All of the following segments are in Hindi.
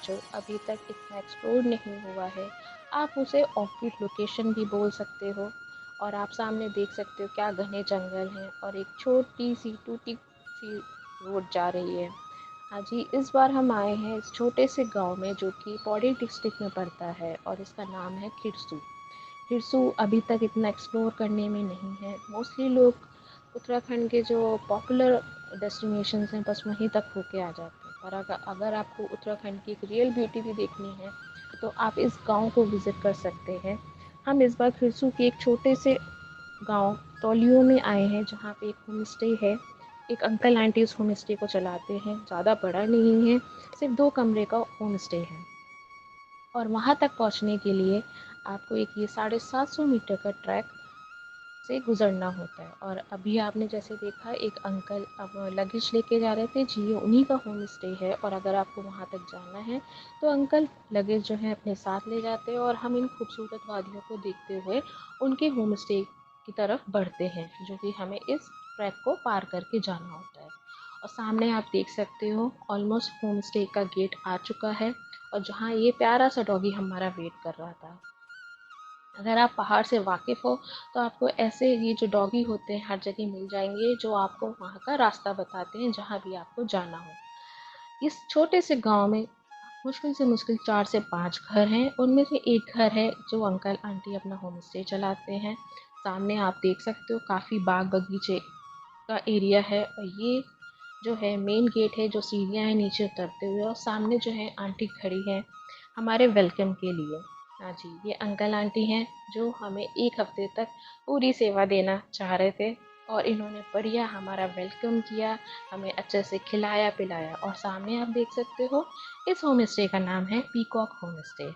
जो अभी तक इतना एक्सप्लोर नहीं हुआ है। आप उसे ऑफबीट लोकेशन भी बोल सकते हो। और आप सामने देख सकते हो क्या घने जंगल हैं और एक छोटी सी टूटी सी रोड जा रही है। हाँ जी, इस बार हम आए हैं इस छोटे से गांव में जो कि पौड़ी डिस्ट्रिक्ट में पड़ता है और इसका नाम है खिरसू। खिरसू अभी तक इतना एक्सप्लोर करने में नहीं है। मोस्टली लोग उत्तराखंड के जो पॉपुलर डेस्टिनेशंस हैं बस वहीं तक होके आ जाते हैं। पर अगर आपको उत्तराखंड की एक रियल ब्यूटी भी देखनी है तो आप इस गांव को विज़िट कर सकते हैं। हम इस बार खिरसू के एक छोटे से गांव तौलियों में आए हैं जहाँ पे एक होम स्टे है। एक अंकल आंटी उस होम स्टे को चलाते हैं। ज़्यादा बड़ा नहीं है, सिर्फ 2 कमरे का होम स्टे है। और वहाँ तक पहुँचने के लिए आपको एक ये 750 मीटर का ट्रैक से गुज़रना होता है। और अभी आपने जैसे देखा एक अंकल अब लगेज लेके जा रहे थे जी, ये उन्हीं का होम स्टे है। और अगर आपको वहाँ तक जाना है तो अंकल लगेज जो है अपने साथ ले जाते हैं और हम इन खूबसूरत वादियों को देखते हुए उनके होम स्टे की तरफ बढ़ते हैं, जो कि हमें इस ट्रैक को पार करके जाना होता है। और सामने आप देख सकते हो ऑलमोस्ट होम स्टे का गेट आ चुका है और जहाँ ये प्यारा सा डॉगी हमारा वेट कर रहा था। अगर आप पहाड़ से वाकिफ़ हो तो आपको ऐसे ये जो डॉगी होते हैं हर जगह मिल जाएंगे जो आपको वहाँ का रास्ता बताते हैं जहाँ भी आपको जाना हो। इस छोटे से गांव में मुश्किल से मुश्किल 4 से 5 घर हैं। उनमें से एक घर है जो अंकल आंटी अपना होम स्टे चलाते हैं। सामने आप देख सकते हो काफ़ी बाग बगीचे का एरिया है। और ये जो है मेन गेट है, जो सीढ़ियाँ हैं नीचे उतरते हुए, और सामने जो है आंटी खड़ी है हमारे वेलकम के लिए। हाँ जी, ये अंकल आंटी हैं जो हमें 1 हफ्ते तक पूरी सेवा देना चाह रहे थे और इन्होंने बढ़िया हमारा वेलकम किया, हमें अच्छे से खिलाया पिलाया। और सामने आप देख सकते हो इस होम स्टे का नाम है पीकॉक होम स्टे।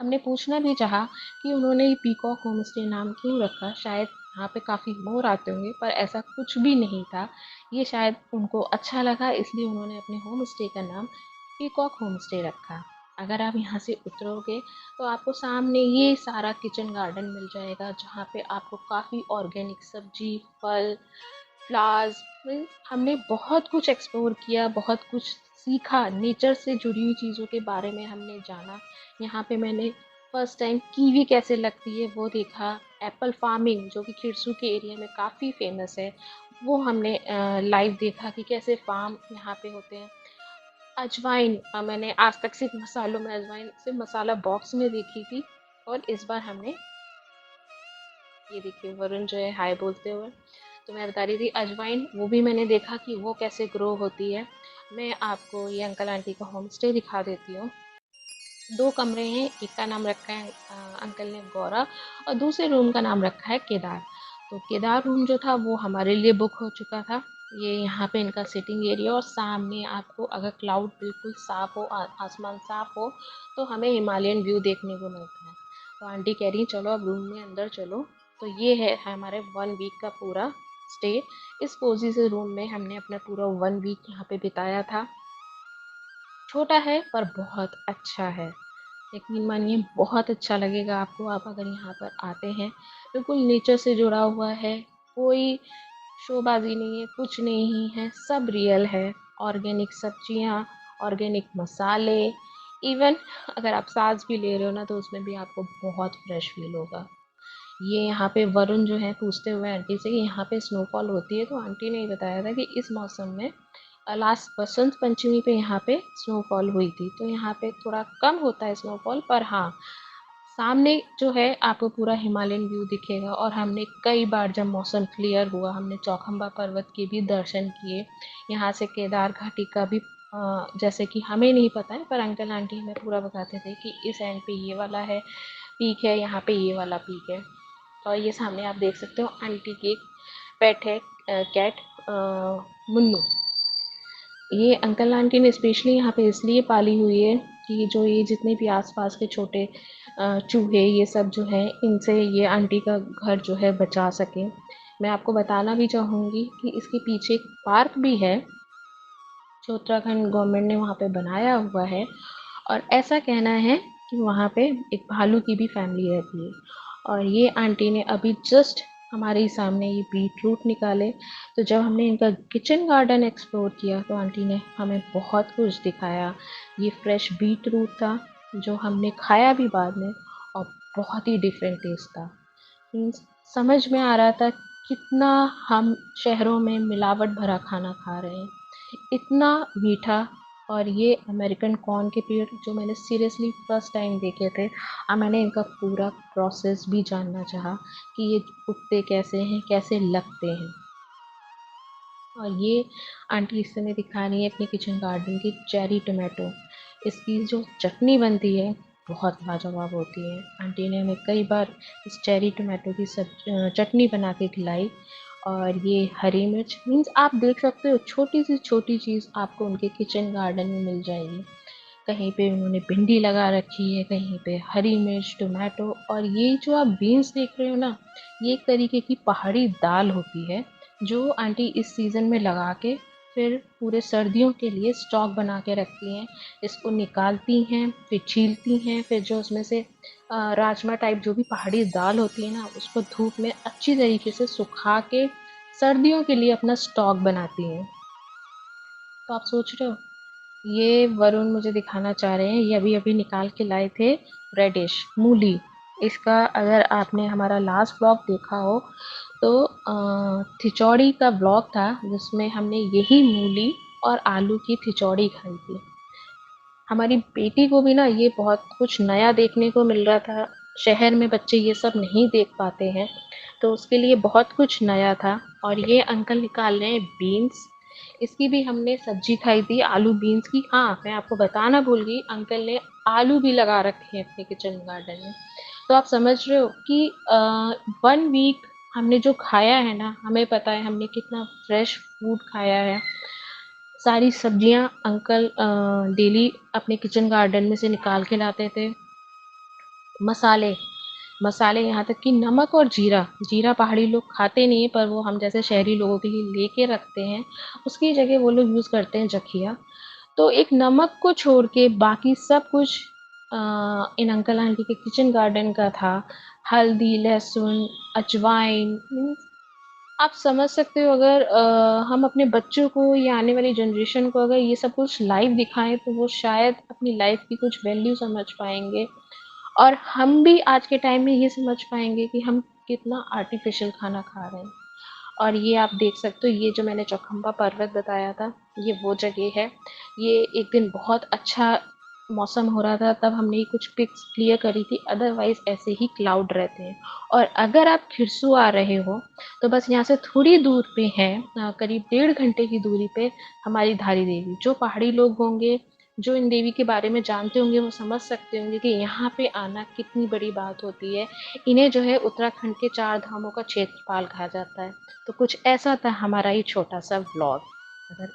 हमने पूछना भी चाहा कि उन्होंने ये पीकॉक होम स्टे नाम क्यों रखा। शायद यहाँ पे काफ़ी मोर आते होंगे, पर ऐसा कुछ भी नहीं था। ये शायद उनको अच्छा लगा इसलिए उन्होंने अपने होम स्टे का नाम पीकॉक होम स्टे रखा। अगर आप यहाँ से उतरोगे तो आपको सामने ये सारा किचन गार्डन मिल जाएगा जहाँ पे आपको काफ़ी ऑर्गेनिक सब्जी, फल, फ्लावर्स, हमने बहुत कुछ एक्सप्लोर किया, बहुत कुछ सीखा, नेचर से जुड़ी हुई चीज़ों के बारे में हमने जाना। यहाँ पे मैंने फर्स्ट टाइम कीवी कैसे लगती है वो देखा। एप्पल फार्मिंग जो कि खिरसू के एरिया में काफ़ी फेमस है, वो हमने लाइव देखा कि कैसे फार्म यहाँ पे होते हैं। अजवाइन मैंने आज तक सिर्फ मसालों में अजवाइन सिर्फ मसाला बॉक्स में देखी थी। और इस बार हमने ये देखिए वरुण जो है हाय बोलते हुए, तो मैं बता रही थी अजवाइन वो भी मैंने देखा कि वो कैसे ग्रो होती है। मैं आपको ये अंकल आंटी का होम स्टे दिखा देती हूँ। 2 कमरे हैं, एक का नाम रखा है अंकल ने गौरा, और दूसरे रूम का नाम रखा है केदार। तो केदार रूम जो था वो हमारे लिए बुक हो चुका था। ये यहाँ पे इनका सिटिंग एरिया, और सामने आपको अगर क्लाउड बिल्कुल साफ हो, आसमान साफ हो, तो हमें हिमालयन व्यू देखने को मिलता है। तो आंटी कह रही चलो अब रूम में अंदर चलो। तो ये है हमारे 1 वीक का पूरा स्टे। इस कोजी से रूम में हमने अपना पूरा 1 वीक यहाँ पे बिताया था। छोटा है पर बहुत अच्छा है। यकीन मानिए बहुत अच्छा लगेगा आपको, आप अगर यहाँ पर आते हैं। बिल्कुल नेचर से जुड़ा हुआ है, कोई शोबाजी नहीं है, कुछ नहीं है, सब रियल है। ऑर्गेनिक सब्जियाँ, ऑर्गेनिक मसाले, इवन अगर आप सांस भी ले रहे हो ना तो उसमें भी आपको बहुत फ्रेश फील होगा। ये यहाँ पे वरुण जो है पूछते हुए आंटी से कि यहाँ पे स्नोफॉल होती है, तो आंटी ने बताया था कि इस मौसम में लास्ट बसंत पंचमी पे यहाँ पे स्नोफॉल हुई थी। तो यहाँ पे थोड़ा कम होता है स्नोफॉल, पर हाँ सामने जो है आपको पूरा हिमालयन व्यू दिखेगा। और हमने कई बार जब मौसम क्लियर हुआ हमने चौखंबा पर्वत के भी दर्शन किए। यहाँ से केदार घाटी का भी जैसे कि हमें नहीं पता है पर अंकल आंटी हमें पूरा बताते थे कि इस एंड पे ये वाला है पीक है, यहाँ पे ये वाला पीक है। और ये सामने आप देख सकते हो आंटी की एक पेट है, कैट मुन्नू। ये अंकल आंटी ने स्पेशली यहाँ पे इसलिए पाली हुई है कि जो ये जितने भी आसपास के छोटे चूहे ये सब जो है इनसे ये आंटी का घर जो है बचा सके। मैं आपको बताना भी चाहूँगी कि इसके पीछे एक पार्क भी है जो उत्तराखंड गवर्नमेंट ने वहाँ पे बनाया हुआ है। और ऐसा कहना है कि वहाँ पे एक भालू की भी फैमिली रहती है। और ये आंटी ने अभी जस्ट हमारे ही सामने ये बीटरूट निकाले। तो जब हमने इनका किचन गार्डन एक्सप्लोर किया तो आंटी ने हमें बहुत कुछ दिखाया। ये फ्रेश बीटरूट था जो हमने खाया भी बाद में, और बहुत ही डिफरेंट टेस्ट था। मीन्स समझ में आ रहा था कितना हम शहरों में मिलावट भरा खाना खा रहे हैं, इतना मीठा। और ये अमेरिकन कॉर्न के पेड़ जो मैंने सीरियसली फर्स्ट टाइम देखे थे, और मैंने इनका पूरा प्रोसेस भी जानना चाहा कि ये उगते कैसे हैं, कैसे लगते हैं। और ये आंटी इस समय दिखा रही है अपने किचन गार्डन की चेरी टोमेटो। इसकी जो चटनी बनती है बहुत लाजवाब होती है। आंटी ने हमें कई बार इस चेरी टोमेटो की चटनी बना के खिलाई। और ये हरी मिर्च, मीन्स आप देख सकते हो छोटी से छोटी चीज़ आपको उनके किचन गार्डन में मिल जाएगी। कहीं पे उन्होंने भिंडी लगा रखी है, कहीं पे हरी मिर्च, टोमेटो। और ये जो आप बीन्स देख रहे हो ना, ये एक तरीके की पहाड़ी दाल होती है जो आंटी इस सीज़न में लगा के फिर पूरे सर्दियों के लिए स्टॉक बना के रखती हैं। इसको निकालती हैं, फिर छीलती हैं, फिर जो उसमें से राजमा टाइप जो भी पहाड़ी दाल होती है ना, उसको धूप में अच्छी तरीके से सुखा के सर्दियों के लिए अपना स्टॉक बनाती हैं। तो आप सोच रहे हो, ये वरुण मुझे दिखाना चाह रहे हैं, ये अभी-अभी निकाल के लाए थे रेडिश मूली। इसका अगर आपने हमारा लास्ट व्लॉग देखा हो तो थिचौड़ी का व्लॉग था जिसमें हमने यही मूली और आलू की थिचौड़ी खाई थी। हमारी बेटी को भी ना ये बहुत कुछ नया देखने को मिल रहा था। शहर में बच्चे ये सब नहीं देख पाते हैं, तो उसके लिए बहुत कुछ नया था। और ये अंकल निकाल रहे हैं बीन्स। इसकी भी हमने सब्जी खाई थी आलू बीन्स की। हाँ, मैं आपको बताना भूल गई, अंकल ने आलू भी लगा रखे हैं अपने किचन गार्डन में। तो आप समझ रहे हो कि 1 वीक हमने जो खाया है ना, हमें पता है हमने कितना फ्रेश फूड खाया है। सारी सब्जियां अंकल डेली अपने किचन गार्डन में से निकाल के लाते थे। मसाले मसाले यहाँ तक कि नमक और जीरा, जीरा पहाड़ी लोग खाते नहीं है पर वो हम जैसे शहरी लोगों के लिए लेके रखते हैं। उसकी जगह वो लोग यूज़ करते हैं जखिया। तो एक नमक को छोड़ के बाकी सब कुछ इन अंकल आंटी के किचन गार्डन का था। हल्दी, लहसुन, अजवाइन, आप समझ सकते हो। अगर हम अपने बच्चों को या आने वाली जनरेशन को अगर ये सब कुछ लाइव दिखाएं तो वो शायद अपनी लाइफ की कुछ वैल्यू समझ पाएंगे। और हम भी आज के टाइम में ये समझ पाएंगे कि हम कितना आर्टिफिशियल खाना खा रहे हैं। और ये आप देख सकते हो, ये जो मैंने चौखंबा पर्वत बताया था, ये वो जगह है। ये एक दिन बहुत अच्छा मौसम हो रहा था तब हमने ये कुछ पिक्स क्लियर करी थी, अदरवाइज ऐसे ही क्लाउड रहते हैं। और अगर आप खिरसू आ रहे हो तो बस यहाँ से थोड़ी दूर पे है, करीब 1.5 घंटे की दूरी पे हमारी धारी देवी। जो पहाड़ी लोग होंगे, जो इन देवी के बारे में जानते होंगे, वो समझ सकते होंगे कि यहाँ पे आना कितनी बड़ी बात होती है। इन्हें जो है उत्तराखंड के 4 धामों का क्षेत्रपाल कहा जाता है। तो कुछ ऐसा था हमारा ये छोटा सा व्लॉग। अगर